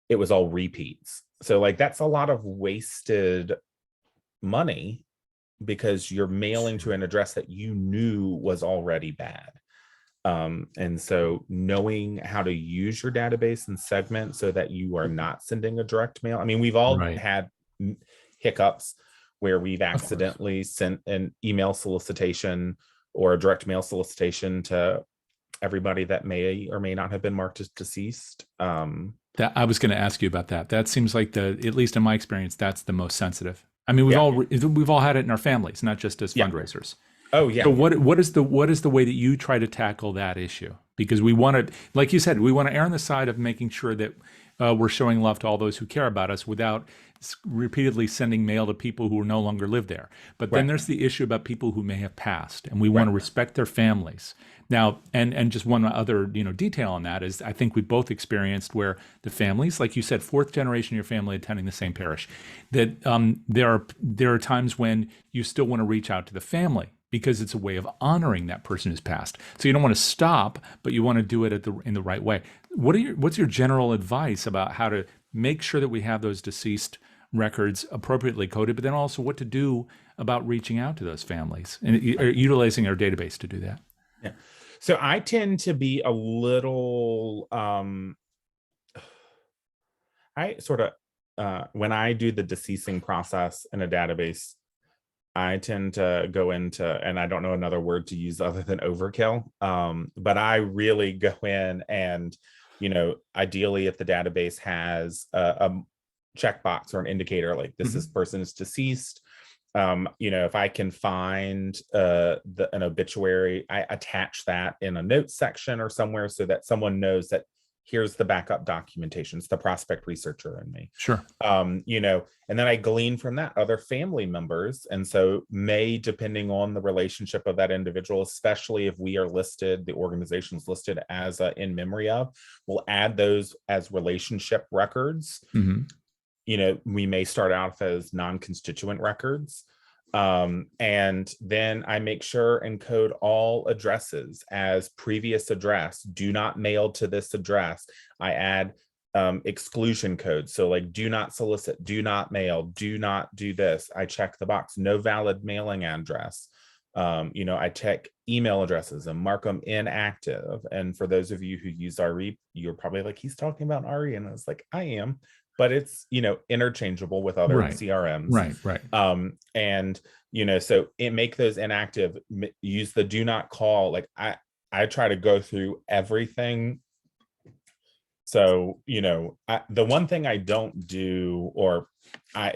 Speaker 2: it was all repeats. So that's a lot of wasted money, because you're mailing to an address that you knew was already bad. And so knowing how to use your database and segment so that you are not sending a direct mail. I mean, we've all had hiccups where we've accidentally sent an email solicitation or a direct mail solicitation to everybody that may or may not have been marked as deceased.
Speaker 1: That I was going to ask you about that. That seems like at least in my experience, that's the most sensitive. I mean,
Speaker 2: Yeah.
Speaker 1: we've all had it in our families, not just as
Speaker 2: Yeah.
Speaker 1: fundraisers.
Speaker 2: Oh,
Speaker 1: So
Speaker 2: yeah.
Speaker 1: what is the way that you try to tackle that issue? Because we want to, like you said, we want to err on the side of making sure that we're showing love to all those who care about us without repeatedly sending mail to people who no longer live there. But then
Speaker 2: Right.
Speaker 1: there's the issue about people who may have passed, and we want
Speaker 2: Right.
Speaker 1: to respect their families. Now, and just one other detail on that is I think we both experienced where the families, like you said, fourth generation of your family attending the same parish, that there are times when you still want to reach out to the family because it's a way of honoring that person who's passed. So you don't want to stop, but you want to do it in the right way. What's your general advice about how to make sure that we have those deceased records appropriately coded, but then also what to do about reaching out to those families and utilizing our database to do that?
Speaker 2: Yeah. So I tend to be a little, I sort of, when I do the deceasing process in a database, I tend to go into, and I don't know another word to use other than overkill, but I really go in and, ideally if the database has a checkbox or an indicator like this person is deceased, if I can find an obituary, I attach that in a notes section or somewhere so that someone knows that here's the backup documentation. It's the prospect researcher in me.
Speaker 1: Sure.
Speaker 2: And then I glean from that other family members. And so depending on the relationship of that individual, especially if we are listed, the organization's listed as in memory of, we'll add those as relationship records. We may start out as non-constituent records. And then I make sure and code all addresses as previous address. Do not mail to this address. I add exclusion codes. So like do not solicit, do not mail, do not do this. I check the box, no valid mailing address. I check email addresses and mark them inactive. And for those of you who use RE, you're probably like, he's talking about RE. And I was like, I am. But it's interchangeable with other CRMs.
Speaker 1: Right.
Speaker 2: So make those inactive, use the do not call. Like I try to go through everything. So the one thing I don't do, or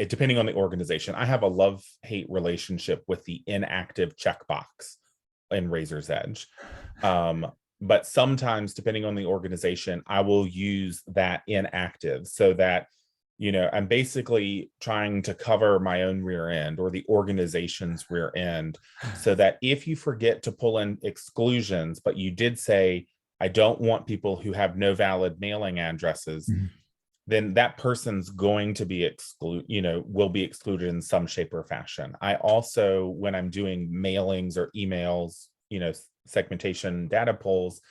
Speaker 2: depending on the organization, I have a love-hate relationship with the inactive checkbox in Razor's Edge. But sometimes, depending on the organization, I will use that inactive so that, I'm basically trying to cover my own rear end or the organization's rear end so that if you forget to pull in exclusions, but you did say, I don't want people who have no valid mailing addresses, then that person's going to be will be excluded in some shape or fashion. I also, when I'm doing mailings or emails, segmentation data polls,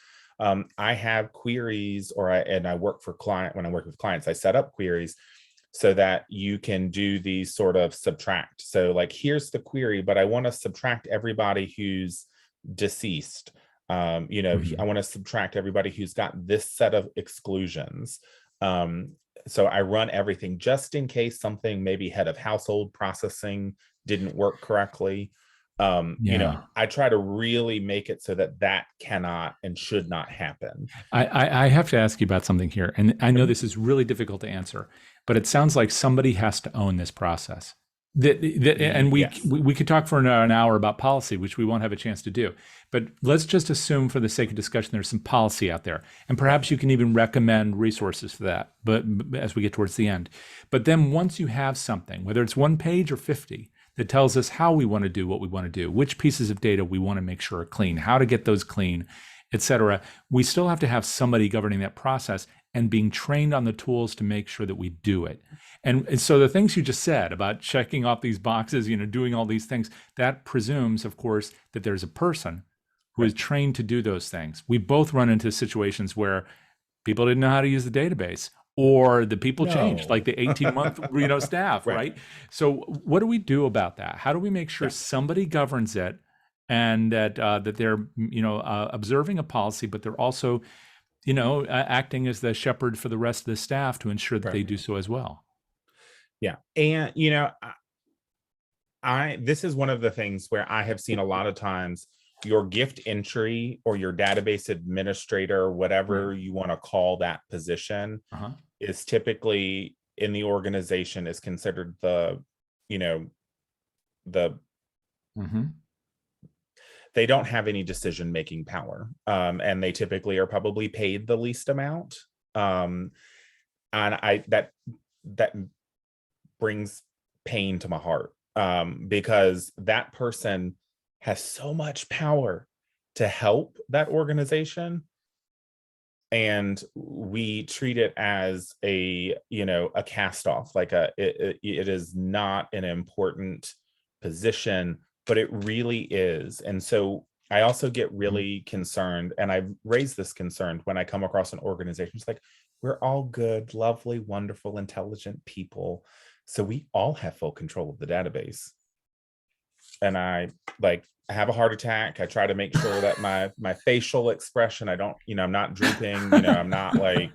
Speaker 2: I have queries, when I work with clients, I set up queries so that you can do these sort of subtract. So like, here's the query, but I want to subtract everybody who's deceased. I want to subtract everybody who's got this set of exclusions. So I run everything just in case something, maybe head of household processing didn't work correctly. I try to really make it so that cannot and should not happen.
Speaker 1: I have to ask you about something here, and I know this is really difficult to answer, but it sounds like somebody has to own this process. And we could talk for an hour about policy, which we won't have a chance to do. But let's just assume, for the sake of discussion, there's some policy out there, and perhaps you can even recommend resources for that. But as we get towards the end, but then once you have something, whether it's 1 page or 50, that tells us how we want to do what we want to do, which pieces of data we want to make sure are clean, how to get those clean, et cetera, we still have to have somebody governing that process and being trained on the tools to make sure that we do it. And so the things you just said about checking off these boxes, doing all these things, that presumes, of course, that there's a person who is trained to do those things. We both run into situations where people didn't know how to use the database, or the people changed, like the 18-month staff, right? So what do we do about that? How do we make sure somebody governs it, and that they're observing a policy, but they're also acting as the shepherd for the rest of the staff to ensure that they do so as well?
Speaker 2: Yeah. And this is one of the things where I have seen a lot of times your gift entry or your database administrator, whatever you want to call that position, is typically in the organization is considered the you know, the
Speaker 1: Mm-hmm.
Speaker 2: they don't have any decision making power, and they typically are probably paid the least amount. And I that brings pain to my heart, because that person has so much power to help that organization, and we treat it as a cast off, like it is not an important position, but it really is. And so I also get really concerned, and I've raised this concern when I come across an organization. It's like, we're all good, lovely, wonderful, intelligent people, so we all have full control of the database. And I have a heart attack. I try to make sure that my facial expression, I don't, I'm not drooping, I'm not like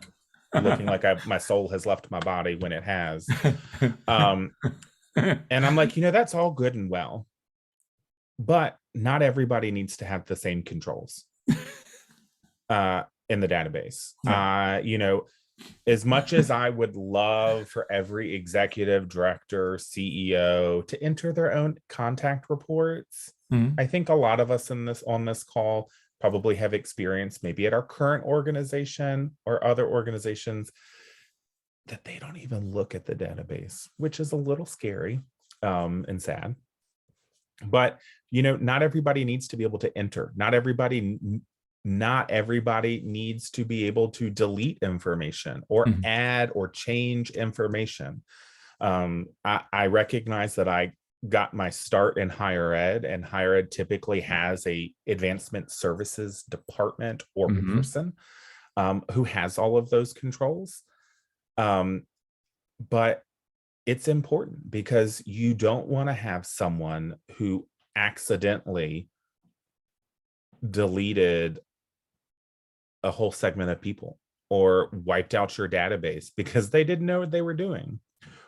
Speaker 2: looking like my soul has left my body when it has. And I'm like, that's all good and well, but not everybody needs to have the same controls in the database. Right. As much as I would love for every executive director, CEO to enter their own contact reports, I think a lot of us on this call probably have experience, maybe at our current organization or other organizations, that they don't even look at the database, which is a little scary and sad. But not everybody needs to be able to enter. Not everybody needs to be able to delete information or add or change information. I recognize that I got my start in higher ed, and higher ed typically has a advancement services department or person who has all of those controls. But it's important, because you don't want to have someone who accidentally deleted a whole segment of people or wiped out your database because they didn't know what they were doing,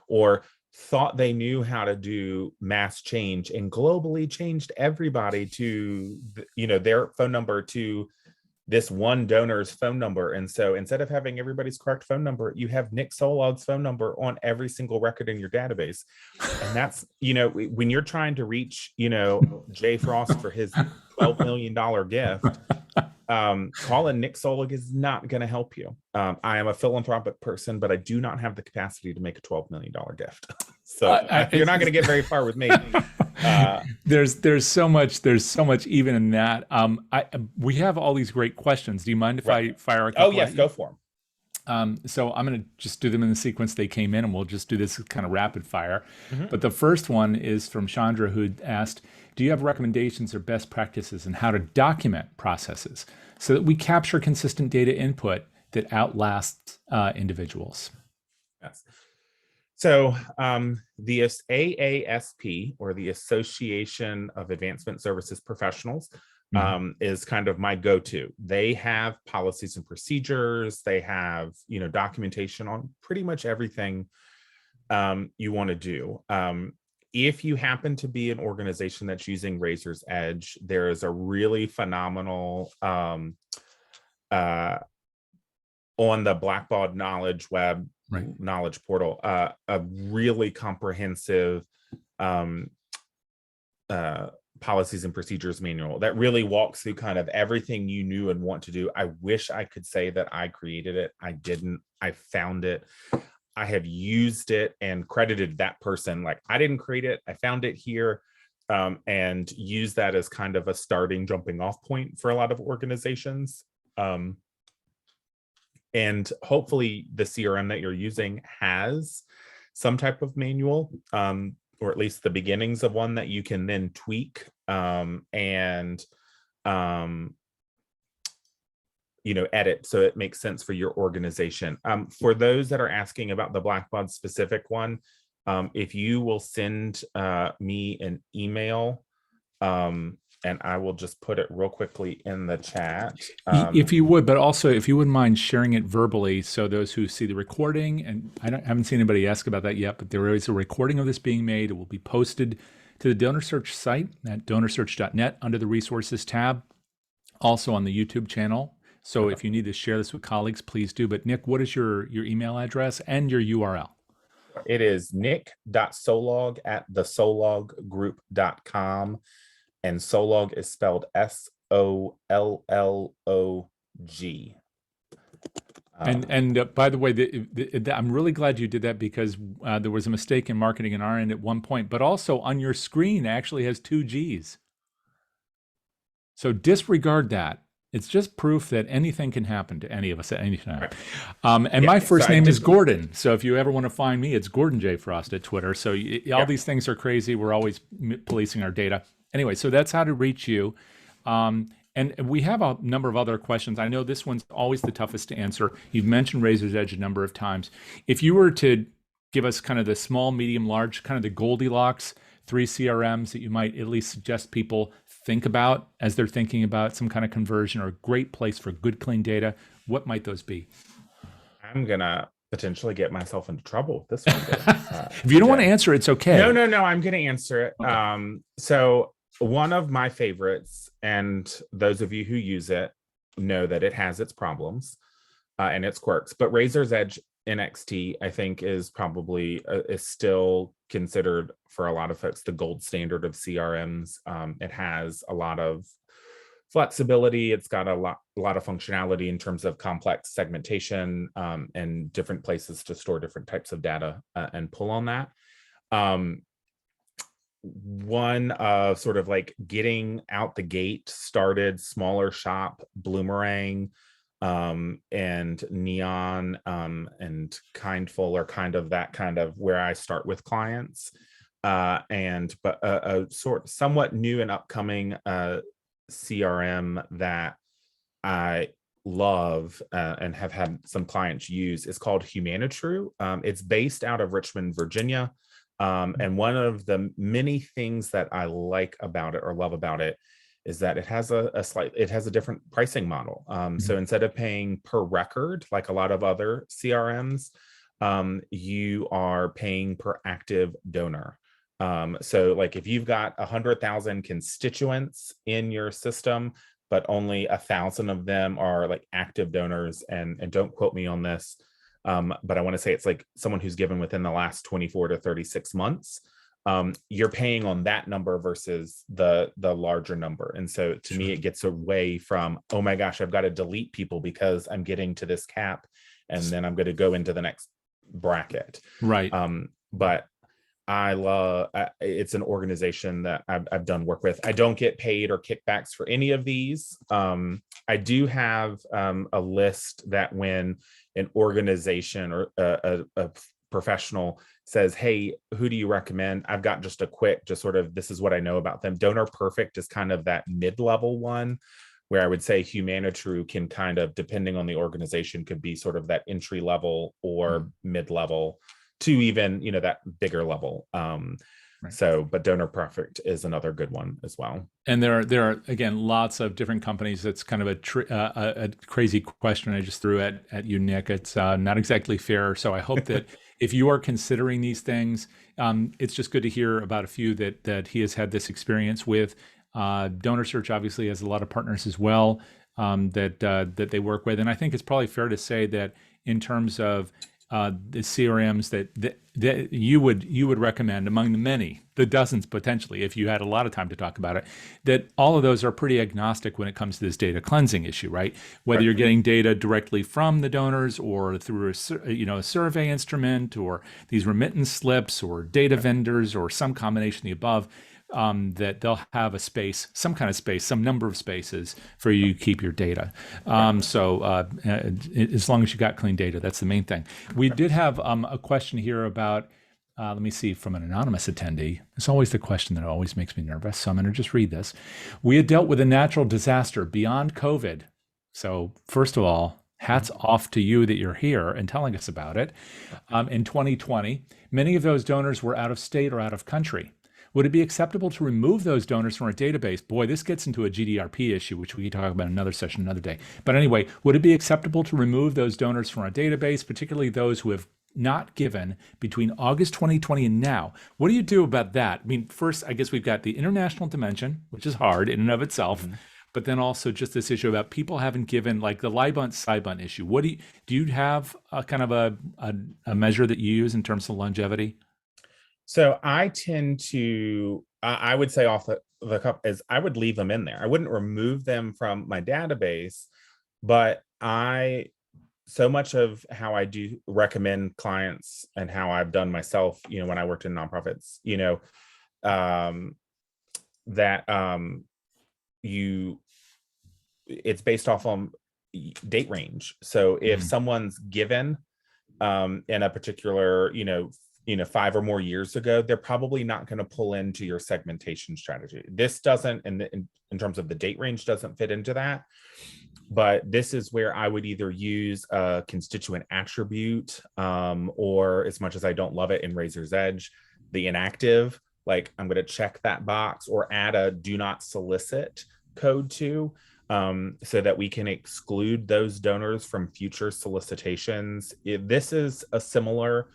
Speaker 2: or thought they knew how to do mass change and globally changed everybody to their phone number to this one donor's phone number. And so instead of having everybody's correct phone number, you have Nick Solog's phone number on every single record in your database. And that's, when you're trying to reach, Jay Frost for his $12 million gift, calling Nick Solog is not going to help you. I am a philanthropic person, but I do not have the capacity to make a $12 million gift. So you're not going to get very far with me.
Speaker 1: There's so much even in that. We have all these great questions. Do you mind if I fire a couple?
Speaker 2: Oh yes, go for
Speaker 1: them. So I'm going to just do them in the sequence they came in, and we'll just do this kind of rapid fire. But the first one is from Chandra, who asked, do you have recommendations or best practices in how to document processes so that we capture consistent data input that outlasts individuals?
Speaker 2: Yes. So the AASP, or the Association of Advancement Services Professionals, is kind of my go-to. They have policies and procedures. They have, documentation on pretty much everything you want to do. If you happen to be an organization that's using Razor's Edge, there is a really phenomenal on the Blackbaud Knowledge Web knowledge portal, a really comprehensive policies and procedures manual that really walks through kind of everything you knew and want to do. I wish I could say that I created it. I didn't. I found it. I have used it and credited that person. Like, I didn't create it. I found it here, and use that as kind of a starting jumping off point for a lot of organizations. And hopefully the CRM that you're using has some type of manual, or at least the beginnings of one that you can then tweak and edit so it makes sense for your organization. For those that are asking about the Blackbaud specific one, if you will send me an email, and I will just put it real quickly in the chat.
Speaker 1: If you would, but also if you wouldn't mind sharing it verbally, so those who see the recording, and haven't seen anybody ask about that yet, but there is a recording of this being made. It will be posted to the DonorSearch site at donorsearch.net under the resources tab, also on the YouTube channel. So if you need to share this with colleagues, please do. But Nick, what is your email address and your URL?
Speaker 2: It is nick.solog at thesolloggroup.com. And Solog is spelled Sollog.
Speaker 1: And by the way, I'm really glad you did that, because there was a mistake in marketing in our end at one point, but also on your screen actually has two G's. So disregard that. It's just proof that anything can happen to any of us at any time. And my first name is Gordon. So if you ever want to find me, it's Gordon J. Frost at Twitter. So all these things are crazy. We're always policing our data. Anyway, so that's how to reach you. And we have a number of other questions. I know this one's always the toughest to answer. You've mentioned Razor's Edge a number of times. If you were to give us kind of the small, medium, large, kind of the Goldilocks 3 CRMs that you might at least suggest people think about as they're thinking about some kind of conversion, or a great place for good, clean data, what might those be?
Speaker 2: I'm going to potentially get myself into trouble with this one.
Speaker 1: If you don't want to answer, it's okay.
Speaker 2: No, I'm going to answer it. Okay. So one of my favorites, and those of you who use it know that it has its problems and its quirks, but Razor's Edge NXT, I think, is probably is still considered for a lot of folks the gold standard of CRMs. It has a lot of flexibility. It's got a lot of functionality in terms of complex segmentation and different places to store different types of data and pull on that. One sort of like getting out the gate started, smaller shop, Bloomerang, and Neon, and Kindful are kind of that kind of where I start with clients. But a somewhat new and upcoming CRM that I love and have had some clients use is called Humanitru. It's based out of Richmond, Virginia. And one of the many things that I like about it or love about it is that it has a different pricing model. So instead of paying per record, like a lot of other CRMs, you are paying per active donor. So like if you've got 100,000 constituents in your system, but only 1,000 of them are like active donors, and don't quote me on this, but I want to say it's like someone who's given within the last 24 to 36 months. You're paying on that number versus the larger number. And so to me, it gets away from, oh my gosh, I've got to delete people because I'm getting to this cap and then I'm going to go into the next bracket.
Speaker 1: Right.
Speaker 2: But I love, it's an organization that I've done work with. I don't get paid or kickbacks for any of these. I do have a list that when an organization or a professional says, hey, who do you recommend? I've got just a quick, just sort of, this is what I know about them. Donor Perfect is kind of that mid-level one, where I would say Humanitru can kind of, depending on the organization, could be sort of that entry level or mid-level to even, that bigger level. Right. So, but Donor Perfect is another good one as well.
Speaker 1: And there are again lots of different companies. That's kind of a crazy question I just threw at you, Nick. It's not exactly fair. So I hope that if you are considering these things, it's just good to hear about a few that he has had this experience with. DonorSearch obviously has a lot of partners as well that they work with, and I think it's probably fair to say that in terms of the CRMs that you would recommend, among the many, the dozens potentially, if you had a lot of time to talk about it, that all of those are pretty agnostic when it comes to this data cleansing issue, right? Whether you're getting data directly from the donors or through a survey instrument or these remittance slips or data vendors or some combination of the above. That they'll have a space, some kind of space, some number of spaces for you to keep your data. So as long as you got clean data, that's the main thing. We did have a question here about, let me see, from an anonymous attendee. It's always the question that always makes me nervous, so I'm going to just read this. We had dealt with a natural disaster beyond COVID. So first of all, hats off to you that you're here and telling us about it. In 2020, many of those donors were out of state or out of country. Would it be acceptable to remove those donors from our database? Boy, this gets into a GDRP issue, which we can talk about in another session another day. But anyway, would it be acceptable to remove those donors from our database, particularly those who have not given between August 2020 and now? What do you do about that? I mean, first, I guess we've got the international dimension, which is hard in and of itself. but then also just this issue about people haven't given, like the lie bunt, side bunt issue. What do you have a kind of a measure that you use in terms of longevity?
Speaker 2: So I tend to, I would say off the cup is I would leave them in there. I wouldn't remove them from my database, but so much of how I do recommend clients and how I've done myself, when I worked in nonprofits, um, that it's based off on date range. So if someone's given in a particular, 5 or more years ago, they're probably not going to pull into your segmentation strategy. This doesn't, in terms of the date range, doesn't fit into that. But this is where I would either use a constituent attribute, or, as much as I don't love it in Razor's Edge, the inactive, like I'm going to check that box or add a do not solicit code to, so that we can exclude those donors from future solicitations. This is a similar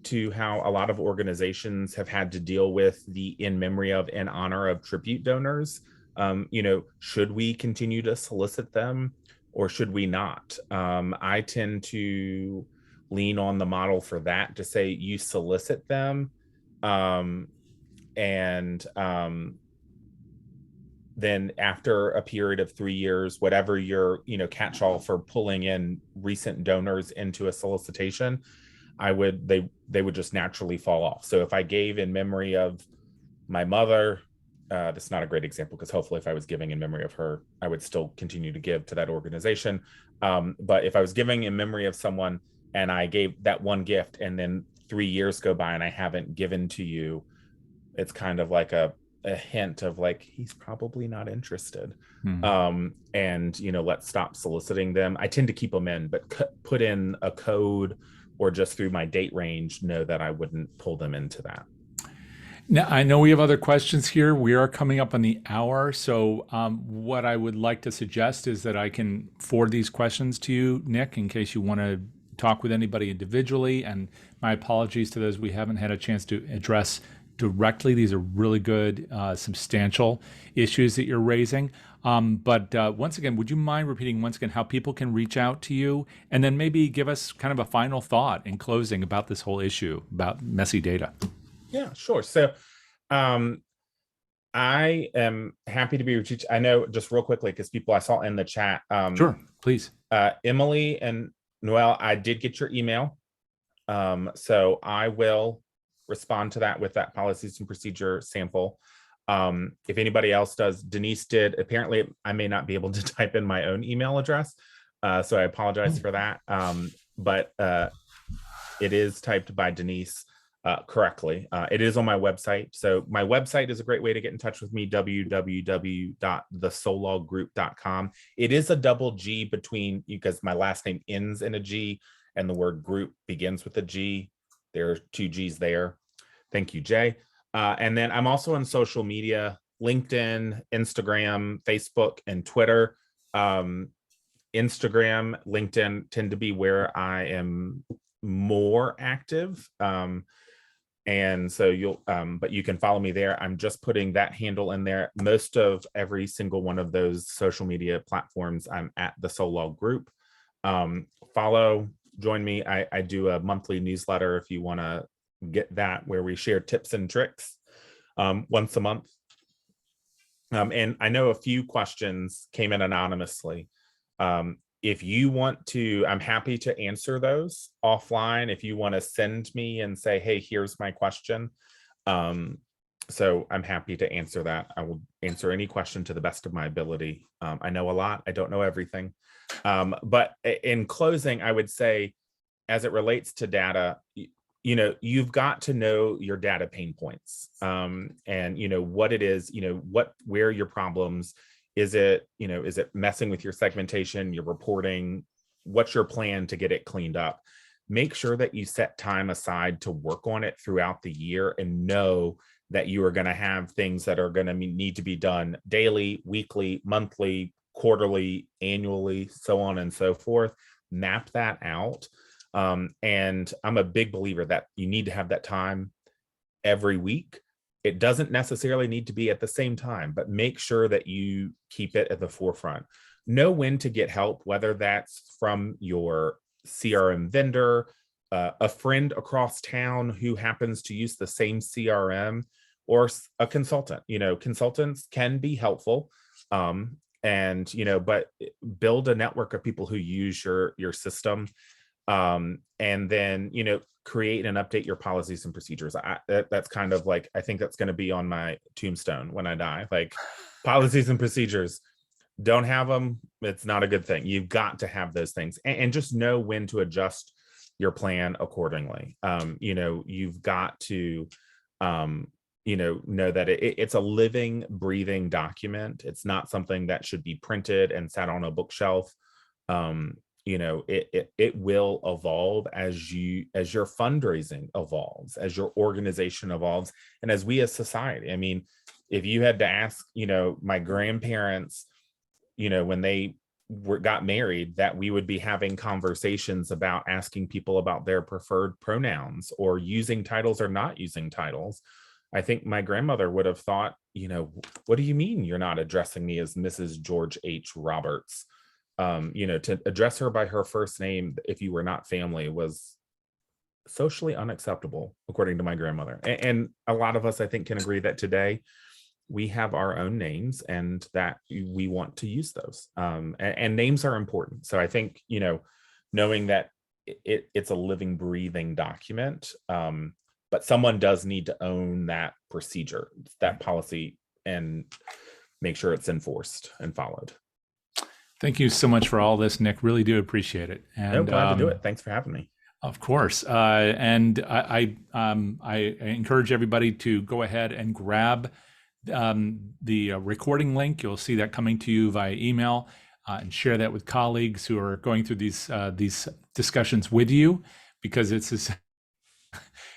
Speaker 2: to how a lot of organizations have had to deal with the in memory of, in honor of tribute donors. Should we continue to solicit them or should we not? I tend to lean on the model for that, to say you solicit them, and then after a period of 3 years, whatever your catch-all for pulling in recent donors into a solicitation, they would just naturally fall off. So if I gave in memory of my mother, that's not a great example, because hopefully if I was giving in memory of her, I would still continue to give to that organization. But if I was giving in memory of someone and I gave that one gift and then 3 years go by and I haven't given to you, it's kind of like a hint of like, he's probably not interested. And let's stop soliciting them. I tend to keep them in, but put in a code or just through my date range, know that I wouldn't pull them into that.
Speaker 1: Now, I know we have other questions here. We are coming up on the hour. So what I would like to suggest is that I can forward these questions to you, Nick, in case you want to talk with anybody individually. And my apologies to those we haven't had a chance to address directly. These are really good, substantial issues that you're raising. But once again, would you mind repeating once again how people can reach out to you, and then maybe give us kind of a final thought in closing about this whole issue about messy data?
Speaker 2: Yeah, sure. So I am happy to be reached. I know, just real quickly, because people I saw in the chat.
Speaker 1: Sure, please.
Speaker 2: Emily and Noel, I did get your email. So I will respond to that with that policies and procedure sample. If anybody else does, Denise did. Apparently, I may not be able to type in my own email address. So I apologize for that. But it is typed by Denise correctly. It is on my website. So my website is a great way to get in touch with me, www.thesolloggroup.com. It is a double G between, because my last name ends in a G and the word group begins with a G. There are 2 G's there. Thank you, Jay. And then I'm also on social media, LinkedIn, Instagram, Facebook, and Twitter. Instagram, LinkedIn tend to be where I am more active. And so but you can follow me there. I'm just putting that handle in there. Most of every single one of those social media platforms, I'm at the Solog group. Follow, join me. I do a monthly newsletter if you want to get that, where we share tips and tricks once a month. And I know a few questions came in anonymously. If you want to, I'm happy to answer those offline. If you want to send me and say, hey, here's my question. So I'm happy to answer that. I will answer any question to the best of my ability. I know a lot. I don't know everything. But in closing, I would say, as it relates to data, you've got to know your data pain points, and what it is, where your problems. Is it messing with your segmentation, your reporting? What's your plan to get it cleaned up? Make sure that you set time aside to work on it throughout the year, and know that you are going to have things that are going to need to be done daily, weekly, monthly, quarterly, annually, so on and so forth. Map that out. And I'm a big believer that you need to have that time every week. It doesn't necessarily need to be at the same time, but make sure that you keep it at the forefront. Know when to get help, whether that's from your CRM vendor, a friend across town who happens to use the same CRM, or a consultant. Consultants can be helpful. But build a network of people who use your system, and then create and update your policies and procedures. That's kind of like, I think that's going to be on my tombstone when I die. Like, policies and procedures, don't have them, it's not a good thing. You've got to have those things, and just know when to adjust your plan accordingly. You've got to know that it's a living, breathing document. It's not something that should be printed and sat on a bookshelf. It will evolve as your fundraising evolves, as your organization evolves, and as we as society. I mean, if you had to ask my grandparents when they got married, that we would be having conversations about asking people about their preferred pronouns, or using titles or not using titles, I think my grandmother would have thought, what do you mean you're not addressing me as Mrs. George H. Roberts? To address her by her first name, if you were not family, was socially unacceptable, according to my grandmother. And a lot of us, I think, can agree that today we have our own names, and that we want to use those. And names are important. So I think, knowing that it's a living, breathing document, but someone does need to own that procedure, that policy, and make sure it's enforced and followed.
Speaker 1: Thank you so much for all this, Nick. Really do appreciate it. And
Speaker 2: glad to do it. Thanks for having me.
Speaker 1: Of course. And I encourage everybody to go ahead and grab the recording link. You'll see that coming to you via email, and share that with colleagues who are going through these discussions with you, because it's this,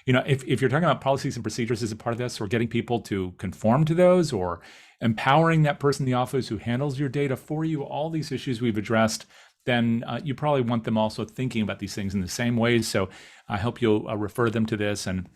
Speaker 1: if you're talking about policies and procedures as a part of this, or getting people to conform to those, or empowering that person in the office who handles your data for you, all these issues we've addressed, then you probably want them also thinking about these things in the same ways. So I hope you'll refer them to this, and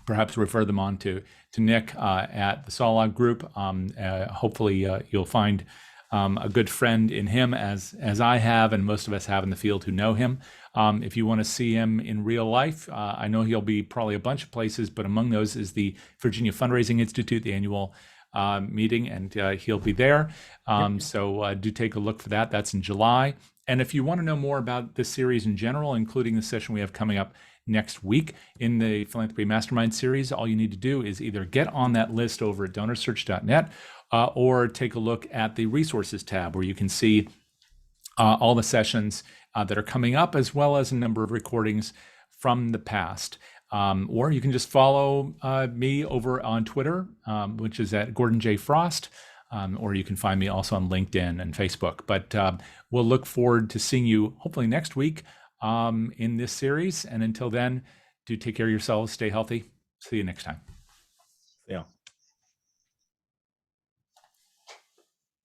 Speaker 1: perhaps refer them on to Nick at the Sollog group. Hopefully you'll find a good friend in him, as I have, and most of us have in the field who know him. If you want to see him in real life, I know he'll be probably a bunch of places, but among those is the Virginia Fundraising Institute, the annual meeting, and he'll be there. So do take a look for that. That's in July. And if you want to know more about this series in general, including the session we have coming up next week in the Philanthropy Mastermind series, all you need to do is either get on that list over at DonorSearch.net, or take a look at the resources tab, where you can see all the sessions that are coming up, as well as a number of recordings from the past. Or you can just follow me over on Twitter, which is at Gordon J. Frost, or you can find me also on LinkedIn and Facebook. But we'll look forward to seeing you hopefully next week in this series. And until then, do take care of yourselves, stay healthy. See you next time.
Speaker 2: Yeah.